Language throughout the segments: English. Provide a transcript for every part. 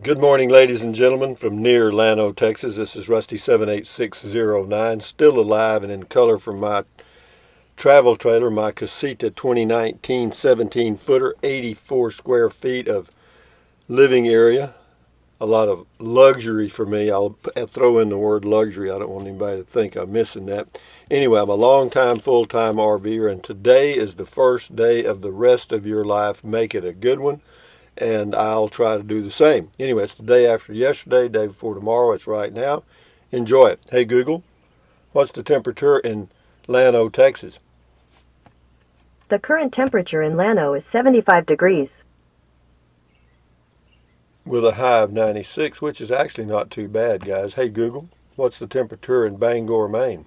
Good morning, ladies and gentlemen, from near Llano, Texas. This is Rusty 78609, still alive and in color from my travel trailer, my Casita 2019 17-footer, 84 square feet of living area. A lot of luxury for me. I'll throw in the word luxury. I don't want anybody to think I'm missing that. Anyway, I'm a long-time, full-time RVer, and today is the first day of the rest of your life. Make it a good one. And I'll try to do the same. Anyway, it's the day after yesterday, day before tomorrow. It's right now. Enjoy it. Hey, Google, what's the temperature in Llano, Texas? The current temperature in Llano is 75 degrees. With a high of 96, which is actually not too bad, guys. Hey, Google, what's the temperature in Bangor, Maine?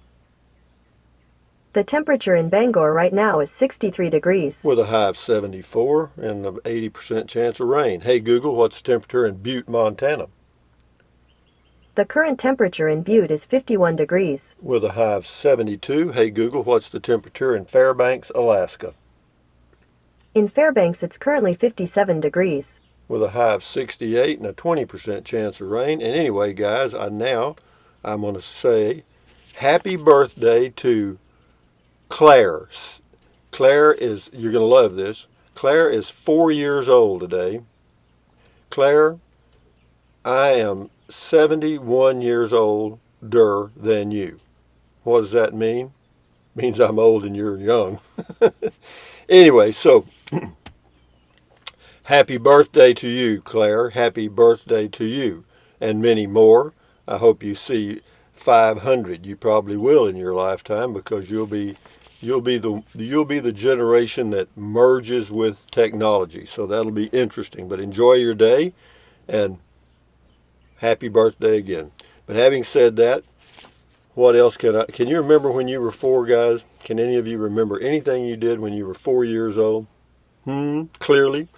The temperature in Bangor right now is 63 degrees. With a high of 74 and an 80% chance of rain. Hey, Google, what's the temperature in Butte, Montana? The current temperature in Butte is 51 degrees. With a high of 72. Hey, Google, what's the temperature in Fairbanks, Alaska? In Fairbanks, it's currently 57 degrees. With a high of 68 and a 20% chance of rain. And anyway, guys, I'm going to say happy birthday to Claire. Claire is, you're going to love this. Claire is 4 years old today. Claire, I am 71 years older than you. What does that mean? It means I'm old and you're young. Anyway, so happy birthday to you, Claire. Happy birthday to you, and many more. I hope you see 500. You probably will in your lifetime, because you'll be the generation that merges with technology. So that'll be interesting. But enjoy your day, and happy birthday again. But having said that, what else can you remember when you were 4, guys? Can any of you remember anything you did when you were 4 years old? Clearly,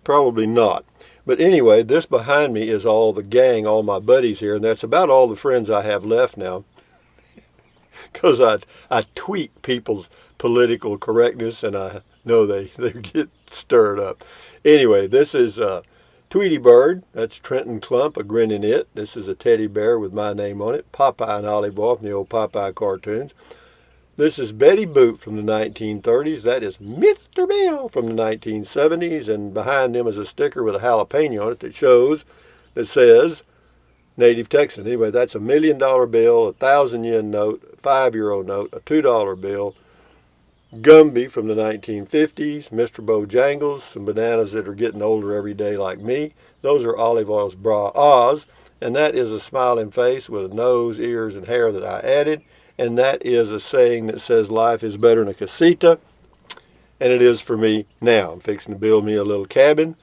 probably not. But anyway, this behind me is all the gang, all my buddies here, and that's about all the friends I have left now. Because I tweak people's political correctness, and I know they get stirred up. Anyway, this is Tweety Bird. That's Trenton Clump, a grinning it. This is a teddy bear with my name on it. Popeye and Olive Oil from the old Popeye cartoons. This is Betty Boop from the 1930s. That is Mr. Bill from the 1970s. And behind him is a sticker with a jalapeno on it that says Native Texan. Anyway, that's $1 million bill, a 1,000 yen note, a 5-euro note, a $2 bill, Gumby from the 1950s, Mr. Bojangles, some bananas that are getting older every day like me. Those are Olive Oil's Bra Oz, and that is a smiling face with a nose, ears, and hair that I added, and that is a saying that says life is better in a casita, and it is for me now. I'm fixing to build me a little cabin,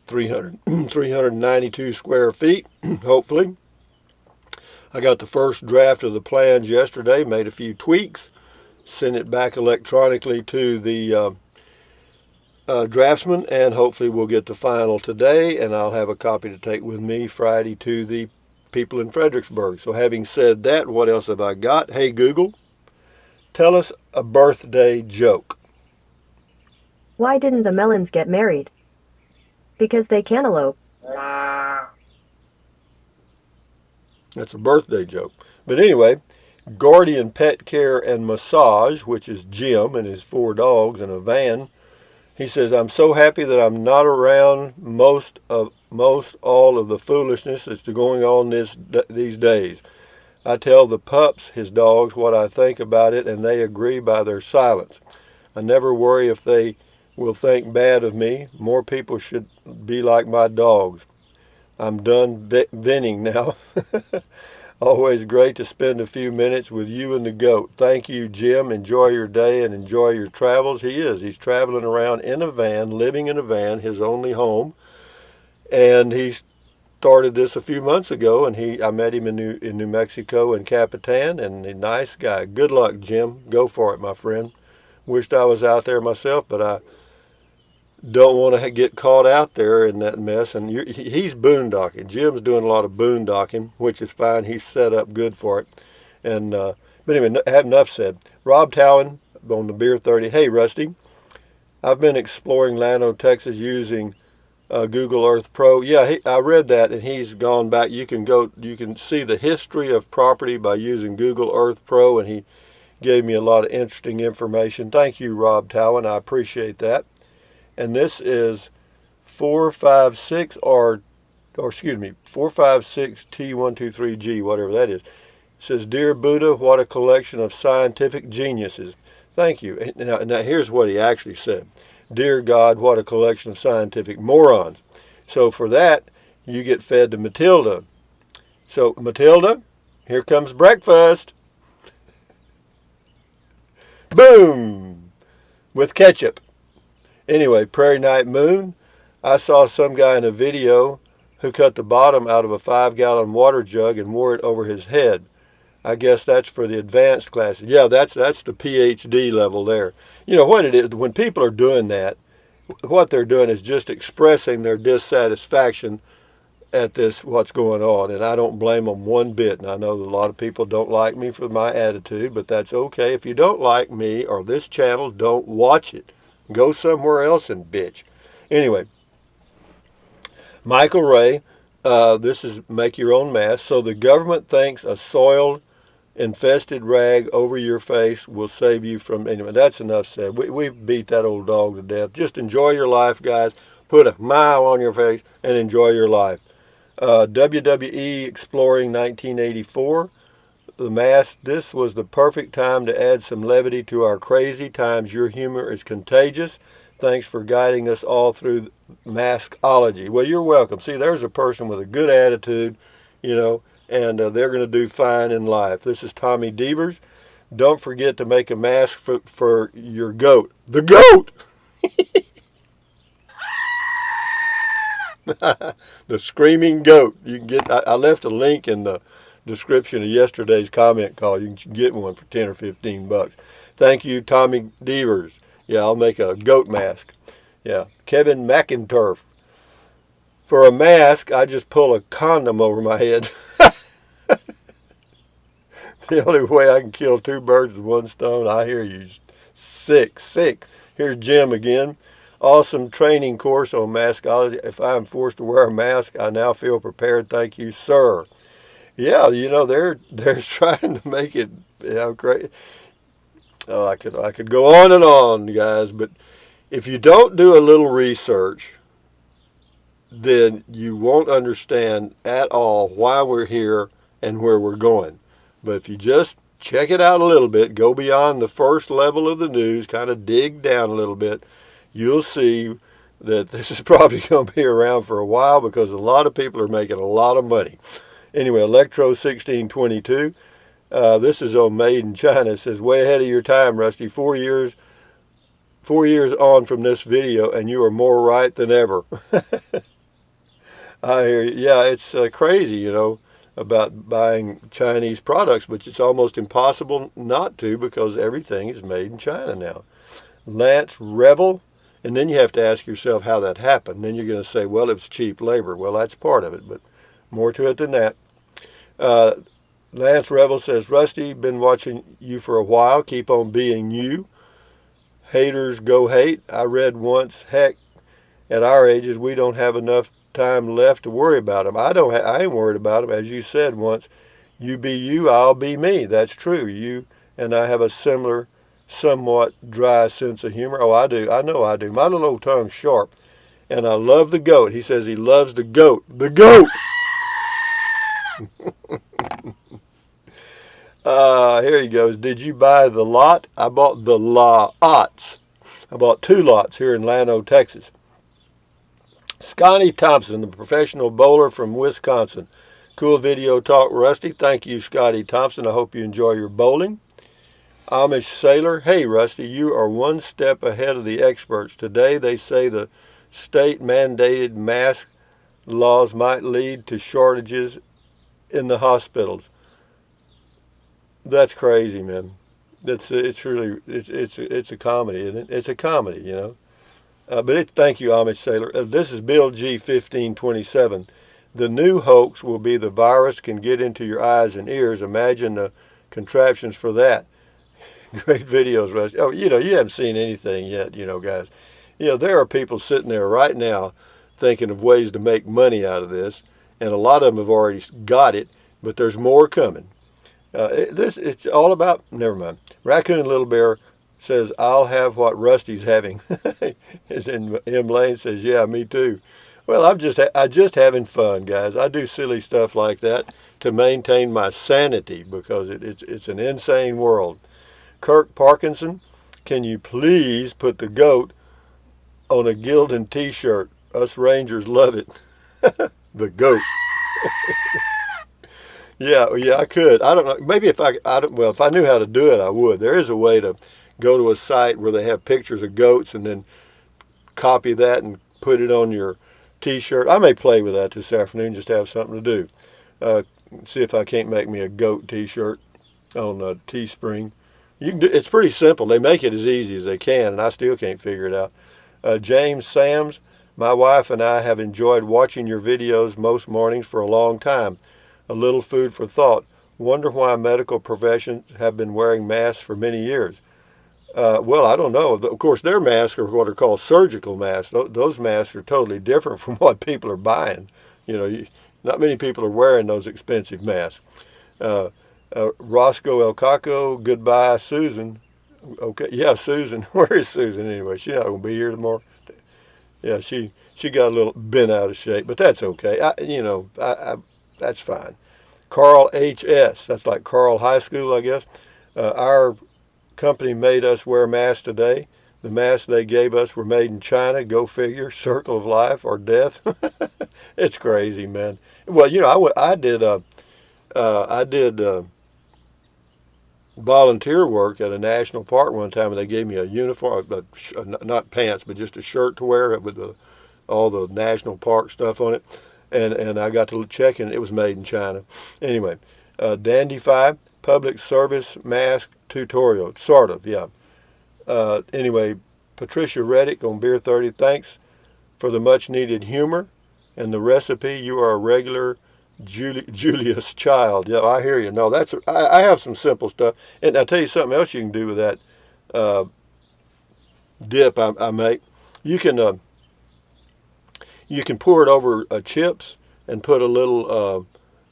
392 square feet, hopefully. I got the first draft of the plans yesterday, made a few tweaks, sent it back electronically to the draftsman, and hopefully we'll get the final today, and I'll have a copy to take with me Friday to the people in Fredericksburg. So having said that, what else have I got? Hey, Google, tell us a birthday joke. Why didn't the melons get married? Because they cantaloupe. That's a birthday joke. But anyway, Guardian Pet Care and Massage, which is Jim and his 4 dogs in a van, he says, I'm so happy that I'm not around most all of the foolishness that's going on these days. I tell the pups, his dogs, what I think about it, and they agree by their silence. I never worry if they will think bad of me. More people should be like my dogs. I'm done venting now. Always great to spend a few minutes with you and the goat. Thank you, Jim. Enjoy your day and enjoy your travels. He's traveling around in a van, living in a van, his only home. And he started this a few months ago, and I met him in New Mexico in Capitan, and a nice guy. Good luck, Jim. Go for it, my friend. Wished I was out there myself, but I don't want to get caught out there in that mess. And he's boondocking. Jim's doing a lot of boondocking, which is fine. He's set up good for it. And but anyway, have enough said. Rob Towan on the Beer 30. Hey, Rusty, I've been exploring Llano, Texas using Google Earth Pro. Yeah, I read that, and he's gone back. You can see the history of property by using Google Earth Pro, and he gave me a lot of interesting information. Thank you, Rob Towan. I appreciate that. And this is 456 or excuse me, 456T123G, whatever that is. It says, "Dear Buddha, what a collection of scientific geniuses." Thank you. Now here's what he actually said. "Dear God, what a collection of scientific morons." So for that, you get fed to Matilda. So Matilda, here comes breakfast. Boom! With ketchup. Anyway, Prairie Night Moon. I saw some guy in a video who cut the bottom out of a 5-gallon water jug and wore it over his head. I guess that's for the advanced classes. Yeah, that's the PhD level there. You know what it is? When people are doing that, what they're doing is just expressing their dissatisfaction at this, what's going on. And I don't blame them one bit. And I know that a lot of people don't like me for my attitude, but that's okay. If you don't like me or this channel, don't watch it. Go somewhere else and bitch. Anyway, Michael Ray, this is make your own mask. So the government thinks a soiled, infested rag over your face will save you from, anyway, that's enough said. We've beat that old dog to death. Just enjoy your life, guys. Put a smile on your face and enjoy your life. WWE Exploring 1984. The mask. This was the perfect time to add some levity to our crazy times. Your humor is contagious. Thanks for guiding us all through maskology. Well, you're welcome. See, there's a person with a good attitude, you know, and they're going to do fine in life. This is Tommy Devers. Don't forget to make a mask for your goat. The goat! The screaming goat. You can get. I left a link in the description of yesterday's comment call. You can get one for 10 or 15 bucks. Thank you, Tommy Devers. Yeah, I'll make a goat mask. Yeah, Kevin McInturf. For a mask, I just pull a condom over my head. The only way I can kill 2 birds with 1 stone. I hear you. Sick. Here's Jim again. Awesome training course on maskology. If I am forced to wear a mask, I now feel prepared. Thank you, sir. Yeah, you know, they're trying to make it, you know, great. Oh, I could go on and on, guys, but if you don't do a little research, then you won't understand at all why we're here and where we're going. But if you just check it out a little bit, go beyond the first level of the news, kind of dig down a little bit, you'll see that this is probably going to be around for a while because a lot of people are making a lot of money. Anyway, Electro 1622. This is on Made in China. It says, way ahead of your time, Rusty. 4 years on from this video, and you are more right than ever. I hear you. Yeah, it's crazy, you know, about buying Chinese products, but it's almost impossible not to because everything is made in China now. Lance Revel, and then you have to ask yourself how that happened. Then you're going to say, well, it was cheap labor. Well, that's part of it, but more to it than that. Lance Revel says, Rusty, been watching you for a while. Keep on being you. Haters go hate. I read once, heck, at our ages, we don't have enough time left to worry about them. I ain't worried about them. As you said once, you be you, I'll be me. That's true. You and I have a similar, somewhat dry sense of humor. Oh, I do. I know I do. My little old tongue's sharp. And I love the goat. He says he loves the goat. The goat! Here he goes. Did you buy the lot? I bought the lots. I bought 2 lots here in Llano, Texas. Scotty Thompson, the professional bowler from Wisconsin. Cool video talk, Rusty. Thank you, Scotty Thompson. I hope you enjoy your bowling. Amish Sailor. Hey, Rusty, you are one step ahead of the experts. Today they say the state-mandated mask laws might lead to shortages in the hospitals. That's crazy, man. It's a comedy, isn't it? It's a comedy, you know. Thank you, Amish Sailor. This is Bill G 1527. The new hoax will be the virus can get into your eyes and ears. Imagine the contraptions for that. Great videos, Rusty. Oh, you know, you haven't seen anything yet, you know, guys. You know, there are people sitting there right now thinking of ways to make money out of this, and a lot of them have already got it, but there's more coming. It's all about, never mind. Raccoon Little Bear says, I'll have what Rusty's having. As in M. Lane says, yeah, me too. Well, I'm just having fun, guys. I do silly stuff like that to maintain my sanity because it's an insane world. Kirk Parkinson, can you please put the goat on a Gildan t-shirt? Us Rangers love it. The goat. Yeah, I could. I don't know. Maybe I don't, well, if I knew how to do it, I would. There is a way to go to a site where they have pictures of goats and then copy that and put it on your T-shirt. I may play with that this afternoon, just to have something to do. See if I can't make me a goat T-shirt on Teespring. You can do, it's pretty simple. They make it as easy as they can, and I still can't figure it out. James Sams, my wife and I have enjoyed watching your videos most mornings for a long time. A little food for thought. Wonder why medical professions have been wearing masks for many years. Well, I don't know. Of course, their masks are what are called surgical masks. Those masks are totally different from what people are buying. Not many people are wearing those expensive masks. Roscoe El Caco, goodbye, Susan. Okay, yeah, Susan. Where is Susan anyway? She's not going to be here tomorrow. Yeah, she got a little bent out of shape, but that's okay. That's fine. Carl H.S. That's like Carl High School, I guess. Our company made us wear masks today. The masks they gave us were made in China. Go figure. Circle of life or death. It's crazy, man. Well, I did volunteer work at a national park one time, and they gave me a uniform, not pants, but just a shirt to wear with all the national park stuff on it. And I got to check, and it was made in China. Anyway, Dandy5, public service mask tutorial. Sort of, yeah. Anyway, Patricia Reddick on Beer 30, thanks for the much-needed humor and the recipe. You are a regular Julius child. Yeah, I hear you. No, I have some simple stuff. And I'll tell you something else you can do with that dip I make. You can pour it over chips and put a little,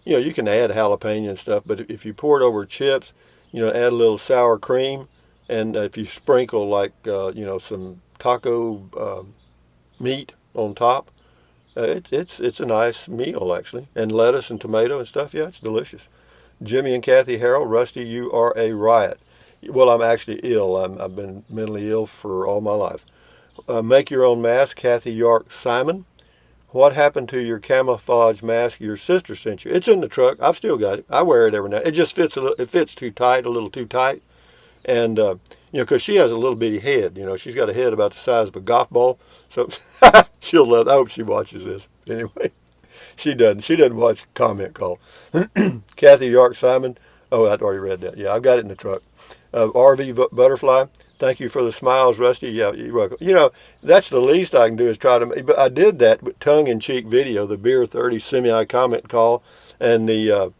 you can add jalapeno and stuff, but if you pour it over chips, add a little sour cream, and if you sprinkle like, some taco meat on top, it's a nice meal actually, and lettuce and tomato and stuff. Yeah, it's delicious. Jimmy and Kathy Harrell, Rusty, you are a riot. Well, I'm actually ill. I've been mentally ill for all my life. Make your own mask, Kathy York Simon. What happened to your camouflage mask your sister sent you? It's in the truck. I've still got it. I wear it every night. It just fits it fits too tight, a little too tight. And, because she has a little bitty head. She's got a head about the size of a golf ball. So she'll love it. I hope she watches this. Anyway, she doesn't. She doesn't watch Comment Call. Kathy York Simon. Oh, I'd already read that. Yeah, I've got it in the truck. RV Butterfly. Thank you for the smiles, Rusty. Yeah, you're welcome. That's the least I can do is try to. But I did that with tongue-in-cheek video, the Beer 30 semi-comment call, and the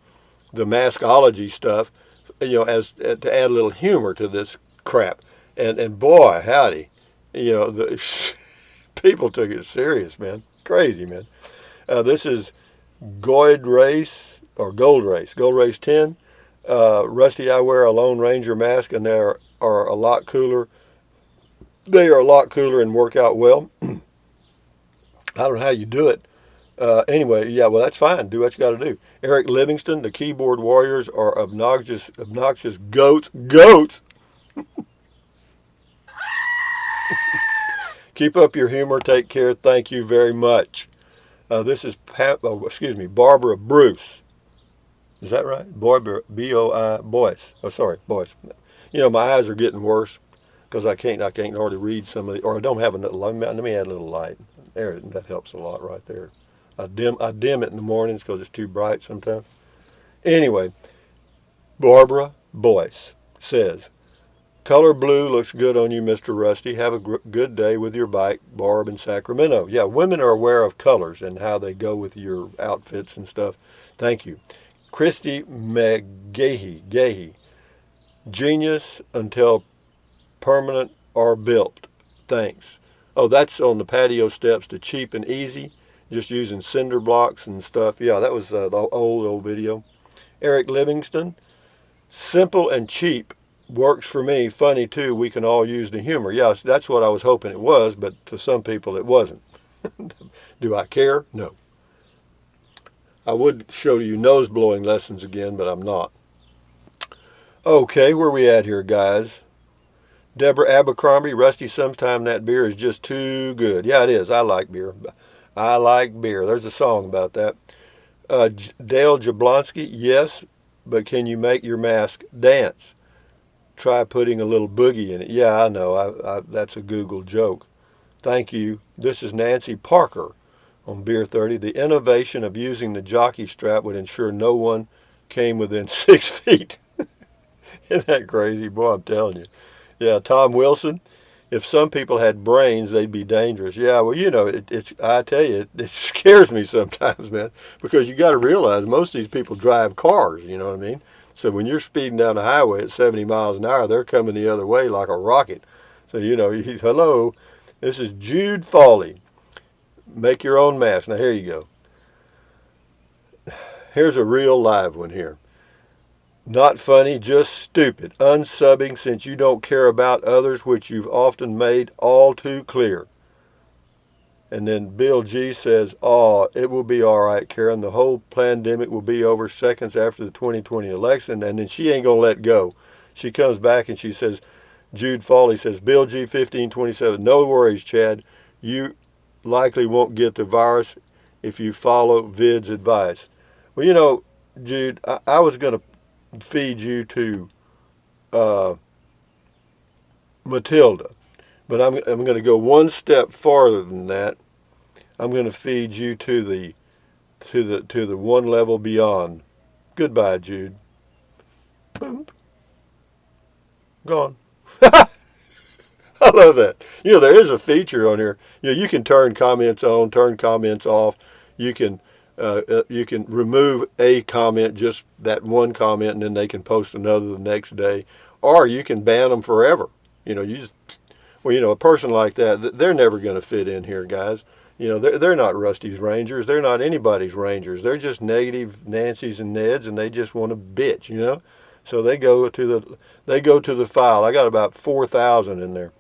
maskology stuff. As to add a little humor to this crap. And boy, howdy, the people took it serious, man. Crazy, man. This is Gold Race 10. Rusty, I wear a Lone Ranger mask, and they are a lot cooler. They are a lot cooler and work out well. I don't know how you do it. Anyway, yeah, well, that's fine. Do what you got to do. Eric Livingston, the keyboard warriors are obnoxious goats. Goats! Keep up your humor. Take care. Thank you very much. This is Barbara Bruce. Is that right? B-O-I, Boyce. Oh, sorry, Boyce. My eyes are getting worse because I can't hardly read some of the, or I don't have enough. Let me add a little light. There, that helps a lot right there. I dim it in the mornings because it's too bright sometimes. Anyway, Barbara Boyce says, color blue looks good on you, Mr. Rusty. Have a good day with your bike, Barb in Sacramento. Yeah, women are aware of colors and how they go with your outfits and stuff. Thank you. Christy McGahey. Genius until permanent are built. Thanks. Oh, that's on the patio steps to cheap and easy, just using cinder blocks and stuff. Yeah, that was the old video. Eric Livingston, simple and cheap works for me. Funny too. We can all use the humor. Yeah, that's what I was hoping it was, but to some people it wasn't. Do I care? No. I would show you nose blowing lessons again, but I'm not. Okay, where we at here, guys? Deborah Abercrombie, Rusty, sometime that beer is just too good. Yeah, it is. I like beer. I like beer. There's a song about that. Dale Jablonski, yes, but can you make your mask dance? Try putting a little boogie in it. Yeah, I know. That's a Google joke. Thank you. This is Nancy Parker on Beer 30. The innovation of using the jockey strap would ensure no one came within 6 feet. Isn't that crazy? Boy, I'm telling you. Yeah, Tom Wilson. If some people had brains, they'd be dangerous. Yeah, well, you know, I tell you, it scares me sometimes, man, because you got to realize most of these people drive cars, you know what I mean? So when you're speeding down the highway at 70 miles an hour, they're coming the other way like a rocket. So, you know, hello, this is Jude Fawley. Make your own mask. Now, here you go. Here's a real live one here. Not funny, just stupid. Unsubbing since you don't care about others, which you've often made all too clear. And then Bill G says, "Oh, it will be all right, Karen. The whole pandemic will be over seconds after the 2020 election." And then she ain't going to let go. She comes back and she says, Jude Fawley says, Bill G 1527, no worries, Chad. You likely won't get the virus if you follow Vid's advice. Well, you know, Jude, I was going to feed you to Matilda, but I'm going to go one step farther than that. I'm going to feed you to the one level beyond. Goodbye, Jude. Boom. Gone. I love that. You know, there is a feature on here. You know, you can turn comments on, turn comments off. You can remove a comment, just that one comment, and then they can post another the next day. Or you can ban them forever. You know, well, you know, a person like that, they're never going to fit in here, guys. You know, they're not Rusty's Rangers. They're not anybody's Rangers. They're just negative Nancy's and Ned's, and they just want to bitch, you know. So they go to the file. I got about 4,000 in there.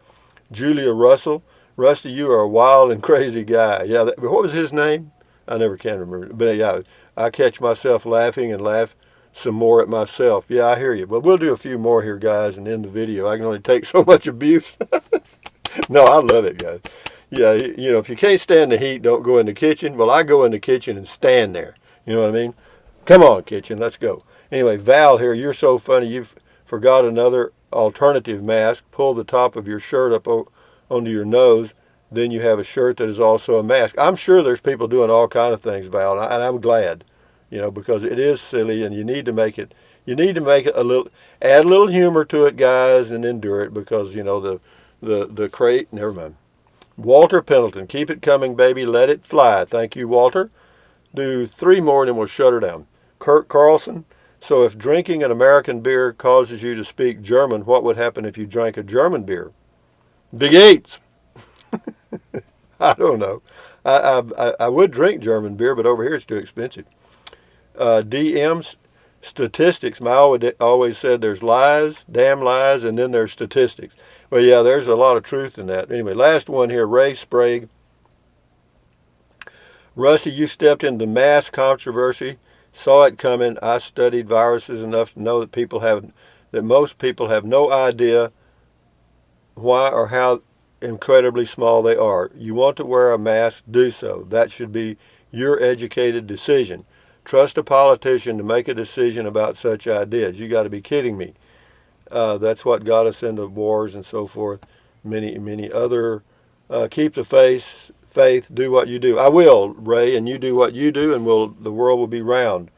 Julia Russell, Rusty, you are a wild and crazy guy. Yeah, what was his name? I never can remember. But yeah, I catch myself laughing and laugh some more at myself. Yeah, I hear you. But we'll do a few more here, guys, and end the video. I can only take so much abuse. No, I love it, guys. Yeah, you know, if you can't stand the heat, don't go in the kitchen. Well, I go in the kitchen and stand there. You know what I mean? Come on, kitchen, let's go. Anyway, Val here, you're so funny. You've forgot another alternative mask. Pull the top of your shirt up onto your nose. Then you have a shirt that is also a mask. I'm sure there's people doing all kind of things, Val, and I'm glad, you know, because it is silly, and you need to make it a little, add a little humor to it, guys, and endure it, because, you know, the crate, never mind. Walter Pendleton, keep it coming, baby, let it fly. Thank you, Walter. Do 3 more, and then we'll shut her down. Kurt Carlson, so if drinking an American beer causes you to speak German, what would happen if you drank a German beer? Big AIDS. I don't know. I would drink German beer, but over here it's too expensive. DM's statistics. My always said there's lies, damn lies, and then there's statistics. Well, yeah, there's a lot of truth in that. Anyway, last one here, Ray Sprague. Rusty, you stepped into mask controversy, saw it coming. I studied viruses enough to know that most people have no idea why or how incredibly small they are. You want to wear a mask, do so. That should be your educated decision. Trust a politician to make a decision about such ideas. You got to be kidding me. That's what got us into wars and so forth. Many other. Keep the faith, do what you do. I will, Ray, and you do what you do, and the world will be round.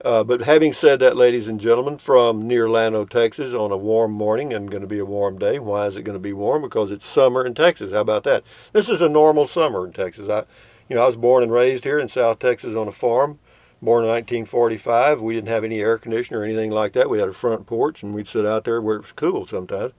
But having said that, ladies and gentlemen, from near Llano, Texas, on a warm morning and going to be a warm day. Why is it going to be warm? Because it's summer in Texas. How about that? This is a normal summer in Texas. I was born and raised here in South Texas on a farm. Born in 1945. We didn't have any air conditioner or anything like that. We had a front porch, and we'd sit out there where it was cool sometimes.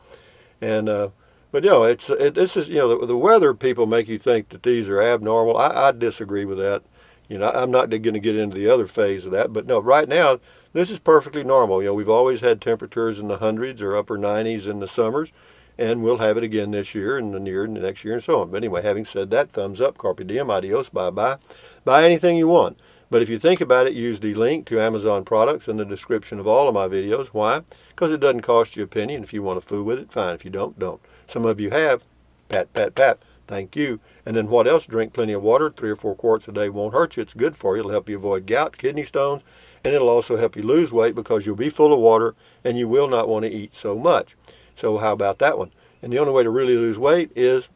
And But this is the weather people make you think that these are abnormal. I disagree with that. I'm not going to get into the other phase of that, but no, right now this is perfectly normal. We've always had temperatures in the hundreds or upper 90s in the summers, and we'll have it again this year and the next year and so on. But anyway, having said that, thumbs up, carpe diem, adios, bye bye. Buy anything you want. But if you think about it, use the link to Amazon products in the description of all of my videos. Why? Because it doesn't cost you a penny, and if you want to fool with it, fine. If you don't, don't. Some of you have. Pat, pat, pat. Thank you. And then what else? Drink plenty of water. 3 or 4 quarts a day won't hurt you. It's good for you. It'll help you avoid gout, kidney stones, and it'll also help you lose weight because you'll be full of water and you will not want to eat so much. So how about that one? And the only way to really lose weight is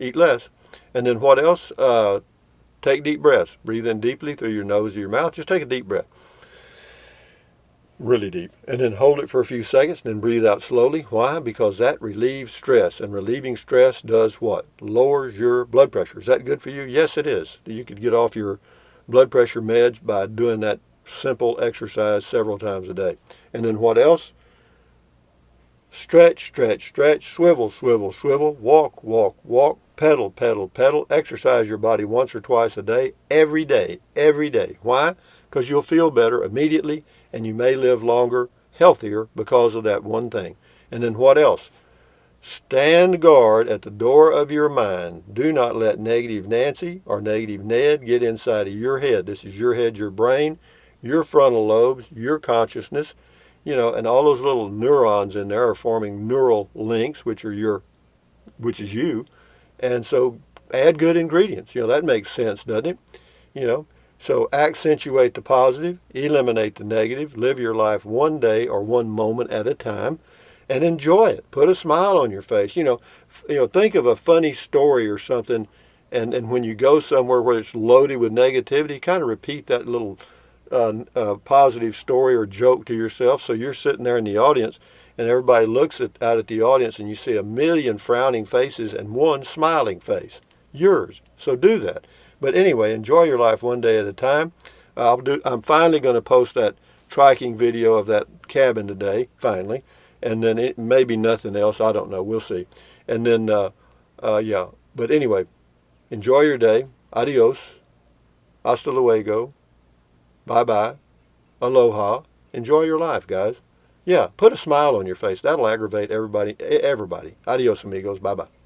eat less. And then what else? Take deep breaths. Breathe in deeply through your nose or your mouth. Just take a deep breath. Really deep. And then hold it for a few seconds and then breathe out slowly. Why? Because that relieves stress. And relieving stress does what? Lowers your blood pressure. Is that good for you? Yes, it is. You could get off your blood pressure meds by doing that simple exercise several times a day. And then what else? Stretch, stretch, stretch, swivel, swivel, swivel, walk, walk, walk, pedal, pedal, pedal. Exercise your body once or twice a day, every day, every day. Why? Because you'll feel better immediately and you may live longer, healthier because of that one thing. And then what else? Stand guard at the door of your mind. Do not let negative Nancy or negative Ned get inside of your head. This is your head, your brain, your frontal lobes, your consciousness. And all those little neurons in there are forming neural links, which is you. And so add good ingredients. That makes sense, doesn't it? So accentuate the positive, eliminate the negative, live your life one day or one moment at a time, and enjoy it. Put a smile on your face. Think of a funny story or something, and when you go somewhere where it's loaded with negativity, kind of repeat that little positive story or joke to yourself. So you're sitting there in the audience and everybody looks out at the audience and you see a million frowning faces and one smiling face, yours. So do that. But anyway, enjoy your life one day at a time. I'm finally going to post that triking video of that cabin today, finally. And then it may be nothing else. I don't know. We'll see. And then, yeah. But anyway, enjoy your day. Adios. Hasta luego. Bye-bye. Aloha. Enjoy your life, guys. Yeah, put a smile on your face. That'll aggravate everybody. Adios, amigos. Bye-bye.